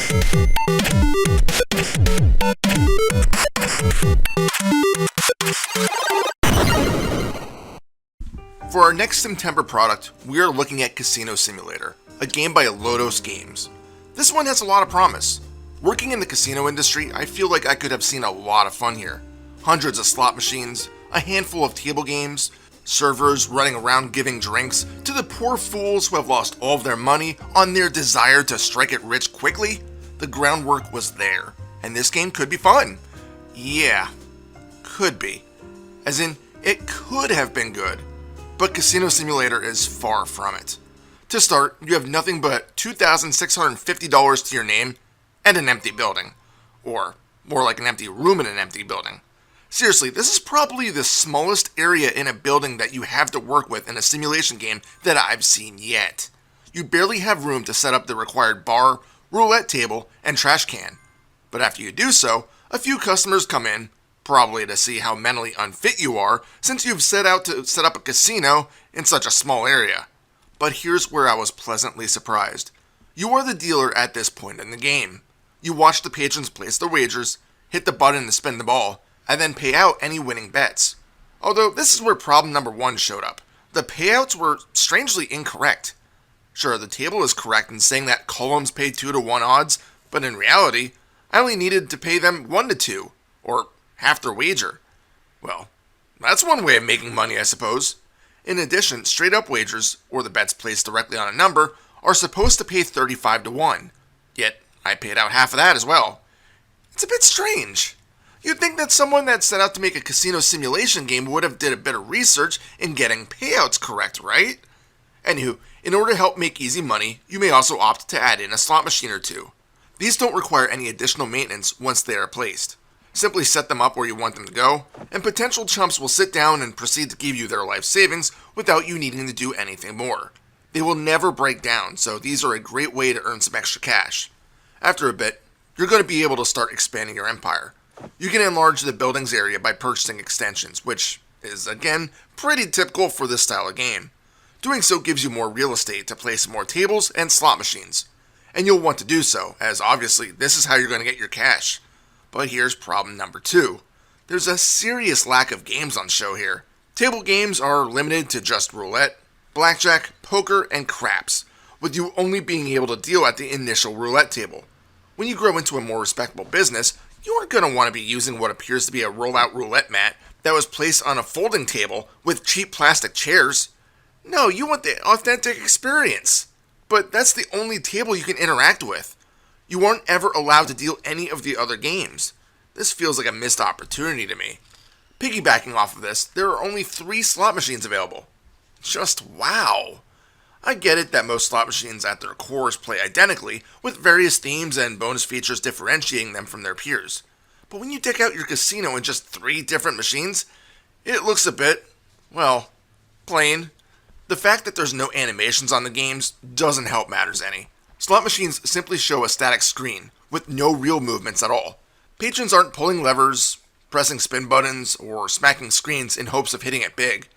For our next September product, we are looking at Casino Simulator, a game by Lodos Games. This one has a lot of promise. Working in the casino industry, I feel like I could have seen a lot of fun here. Hundreds of slot machines, a handful of table games, servers running around giving drinks to the poor fools who have lost all of their money on their desire to strike it rich quickly. The groundwork was there, and this game could be fun. Yeah, could be. As in, it could have been good. But Casino Simulator is far from it. To start, you have nothing but $2,650 to your name and an empty building. Or, more like an empty room in an empty building. Seriously, this is probably the smallest area in a building that you have to work with in a simulation game that I've seen yet. You barely have room to set up the required bar, roulette table, and trash can. But after you do so, a few customers come in, probably to see how mentally unfit you are since you've set out to set up a casino in such a small area. But here's where I was pleasantly surprised. You are the dealer at this point in the game. You watch the patrons place their wagers, hit the button to spin the ball, and then pay out any winning bets. Although this is where problem number one showed up. The payouts were strangely incorrect. Sure, the table is correct in saying that columns pay 2 to 1 odds, but in reality, I only needed to pay them 1 to 2, or half their wager. Well, that's one way of making money, I suppose. In addition, straight up wagers, or the bets placed directly on a number, are supposed to pay 35 to 1. Yet, I paid out half of that as well. It's a bit strange. You'd think that someone that set out to make a casino simulation game would have did a bit of research in getting payouts correct, right? Anywho, in order to help make easy money, you may also opt to add in a slot machine or two. These don't require any additional maintenance once they are placed. Simply set them up where you want them to go, and potential chumps will sit down and proceed to give you their life savings without you needing to do anything more. They will never break down, so these are a great way to earn some extra cash. After a bit, you're going to be able to start expanding your empire. You can enlarge the building's area by purchasing extensions, which is, again, pretty typical for this style of game. Doing so gives you more real estate to place more tables and slot machines. And you'll want to do so, as obviously this is how you're going to get your cash. But here's problem number 2. There's a serious lack of games on show here. Table games are limited to just roulette, blackjack, poker, and craps, with you only being able to deal at the initial roulette table. When you grow into a more respectable business, you aren't going to want to be using what appears to be a roll-out roulette mat that was placed on a folding table with cheap plastic chairs. No, you want the authentic experience. But that's the only table you can interact with. You aren't ever allowed to deal any of the other games. This feels like a missed opportunity to me. Piggybacking off of this, there are only 3 slot machines available. Just wow. I get it that most slot machines at their cores play identically, with various themes and bonus features differentiating them from their peers. But when you deck out your casino in just 3 different machines, it looks a bit, well, plain. The fact that there's no animations on the games doesn't help matters any. Slot machines simply show a static screen, with no real movements at all. Patrons aren't pulling levers, pressing spin buttons, or smacking screens in hopes of hitting it big.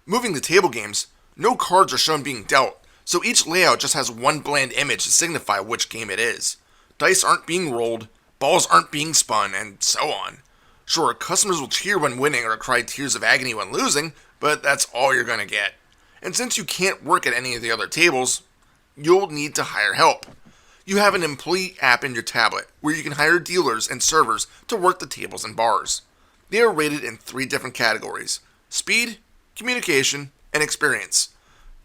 Moving the table games, no cards are shown being dealt, so each layout just has one bland image to signify which game it is. Dice aren't being rolled, balls aren't being spun, and so on. Sure, customers will cheer when winning or cry tears of agony when losing, but that's all you're gonna get. And since you can't work at any of the other tables, you'll need to hire help. You have an employee app in your tablet where you can hire dealers and servers to work the tables and bars. They are rated in 3 different categories: speed, communication, and experience.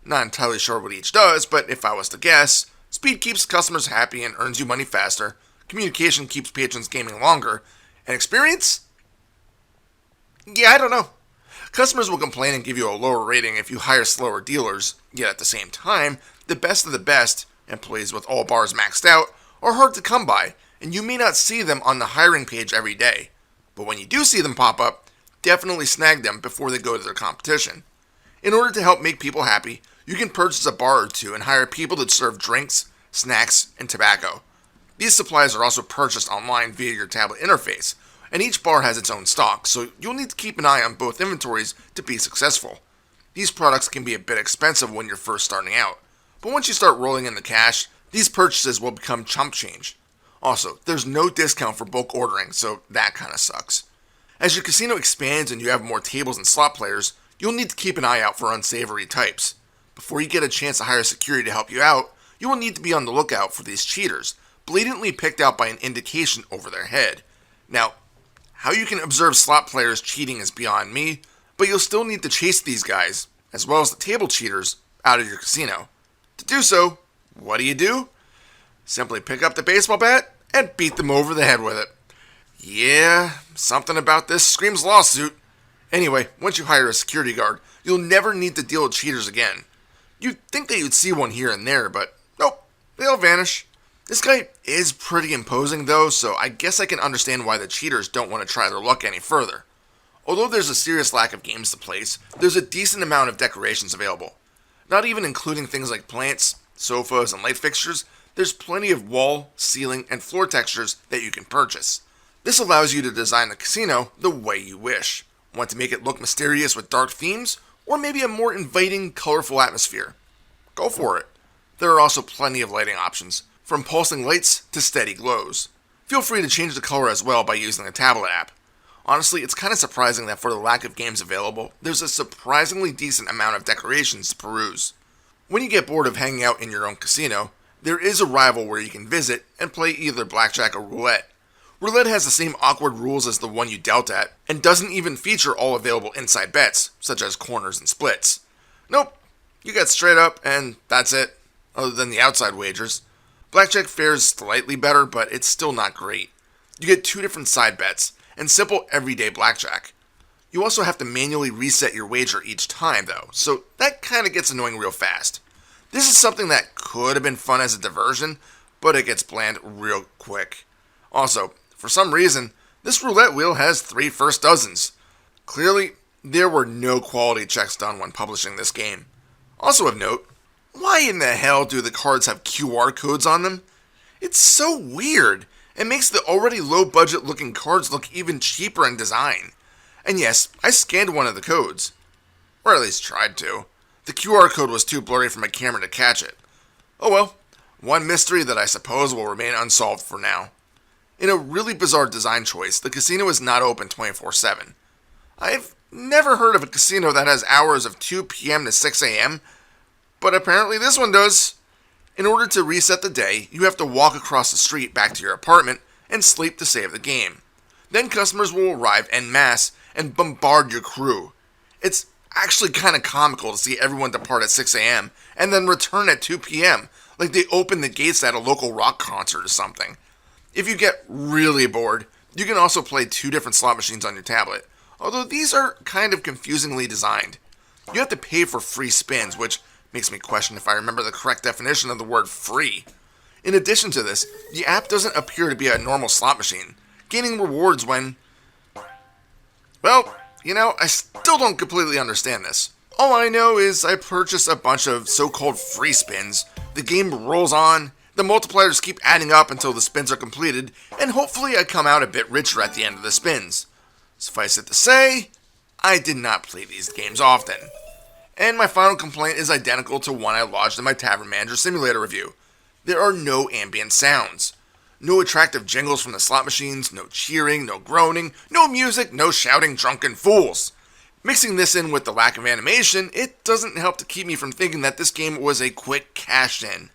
Not entirely sure what each does, but if I was to guess, speed keeps customers happy and earns you money faster, communication keeps patrons gaming longer, and experience? Yeah, I don't know. Customers will complain and give you a lower rating if you hire slower dealers, yet at the same time, the best of the best, employees with all bars maxed out, are hard to come by, and you may not see them on the hiring page every day. But when you do see them pop up, definitely snag them before they go to their competition. In order to help make people happy, you can purchase a bar or 2 and hire people to serve drinks, snacks, and tobacco. These supplies are also purchased online via your tablet interface, and each bar has its own stock, so you'll need to keep an eye on both inventories to be successful. These products can be a bit expensive when you're first starting out, but once you start rolling in the cash, these purchases will become chump change. Also, there's no discount for bulk ordering, so that kinda sucks. As your casino expands and you have more tables and slot players, you'll need to keep an eye out for unsavory types. Before you get a chance to hire security to help you out, you will need to be on the lookout for these cheaters, blatantly picked out by an indication over their head. Now, how you can observe slot players cheating is beyond me, but you'll still need to chase these guys, as well as the table cheaters, out of your casino. To do so, what do? Simply pick up the baseball bat and beat them over the head with it. Yeah, something about this screams lawsuit. Anyway, once you hire a security guard, you'll never need to deal with cheaters again. You'd think that you'd see one here and there, but nope, they'll vanish. This guy is pretty imposing though, so I guess I can understand why the cheaters don't want to try their luck any further. Although there's a serious lack of games to place, there's a decent amount of decorations available. Not even including things like plants, sofas, and light fixtures, there's plenty of wall, ceiling, and floor textures that you can purchase. This allows you to design the casino the way you wish. Want to make it look mysterious with dark themes, or maybe a more inviting, colorful atmosphere? Go for it. There are also plenty of lighting options, from pulsing lights to steady glows. Feel free to change the color as well by using the tablet app. Honestly, it's kind of surprising that for the lack of games available, there's a surprisingly decent amount of decorations to peruse. When you get bored of hanging out in your own casino, there is a rival where you can visit and play either blackjack or roulette. Roulette has the same awkward rules as the one you dealt at, and doesn't even feature all available inside bets, such as corners and splits. Nope, you get straight up, and that's it, other than the outside wagers. Blackjack fares slightly better, but it's still not great. You get 2 different side bets, and simple everyday blackjack. You also have to manually reset your wager each time, though, so that kinda gets annoying real fast. This is something that could have been fun as a diversion, but it gets bland real quick. Also, for some reason, this roulette wheel has 3 first dozens. Clearly, there were no quality checks done when publishing this game. Also of note, why in the hell do the cards have QR codes on them? It's so weird. It makes the already low budget looking cards look even cheaper in design. And yes, I scanned one of the codes. Or at least tried to. The QR code was too blurry for my camera to catch it. Oh well, one mystery that I suppose will remain unsolved for now. In a really bizarre design choice, the casino is not open 24/7. I've never heard of a casino that has hours of 2 p.m. to 6 a.m., but apparently this one does. In order to reset the day, you have to walk across the street back to your apartment and sleep to save the game. Then customers will arrive en masse and bombard your crew. It's actually kind of comical to see everyone depart at 6 a.m. and then return at 2 p.m., like they open the gates at a local rock concert or something. If you get really bored, you can also play 2 different slot machines on your tablet, although these are kind of confusingly designed. You have to pay for free spins, which makes me question if I remember the correct definition of the word free. In addition to this, the app doesn't appear to be a normal slot machine, gaining rewards when... Well, I still don't completely understand this. All I know is I purchased a bunch of so-called free spins, the game rolls on, the multipliers keep adding up until the spins are completed, and hopefully I come out a bit richer at the end of the spins. Suffice it to say, I did not play these games often. And my final complaint is identical to one I lodged in my Tavern Manager Simulator review. There are no ambient sounds. No attractive jingles from the slot machines, no cheering, no groaning, no music, no shouting drunken fools. Mixing this in with the lack of animation, it doesn't help to keep me from thinking that this game was a quick cash-in.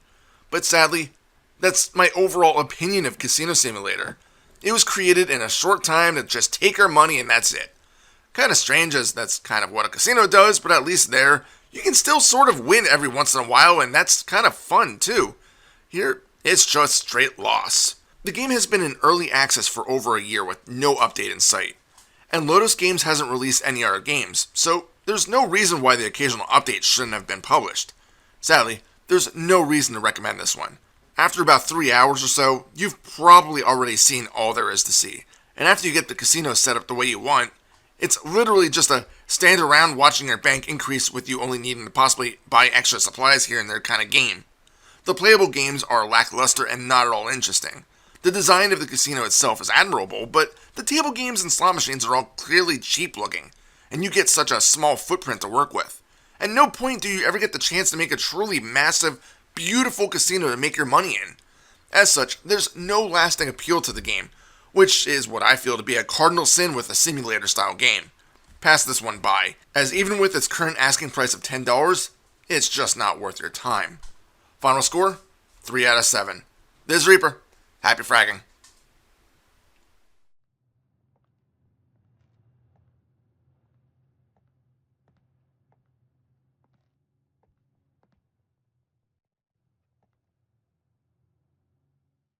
But sadly, that's my overall opinion of Casino Simulator. It was created in a short time to just take our money and that's it. Kinda strange as that's kind of what a casino does, but at least there, you can still sort of win every once in a while and that's kind of fun too. Here, it's just straight loss. The game has been in early access for over a year with no update in sight. And Lotus Games hasn't released any other games, so there's no reason why the occasional update shouldn't have been published. Sadly, there's no reason to recommend this one. After about 3 hours or so, you've probably already seen all there is to see. And after you get the casino set up the way you want, it's literally just a stand around watching your bank increase with you only needing to possibly buy extra supplies here and there kind of game. The playable games are lackluster and not at all interesting. The design of the casino itself is admirable, but the table games and slot machines are all clearly cheap looking, and you get such a small footprint to work with. At no point do you ever get the chance to make a truly massive, beautiful casino to make your money in. As such, there's no lasting appeal to the game, which is what I feel to be a cardinal sin with a simulator style game. Pass this one by, as even with its current asking price of $10, it's just not worth your time. Final score? 3 out of 7. This is Reaper. Happy fragging.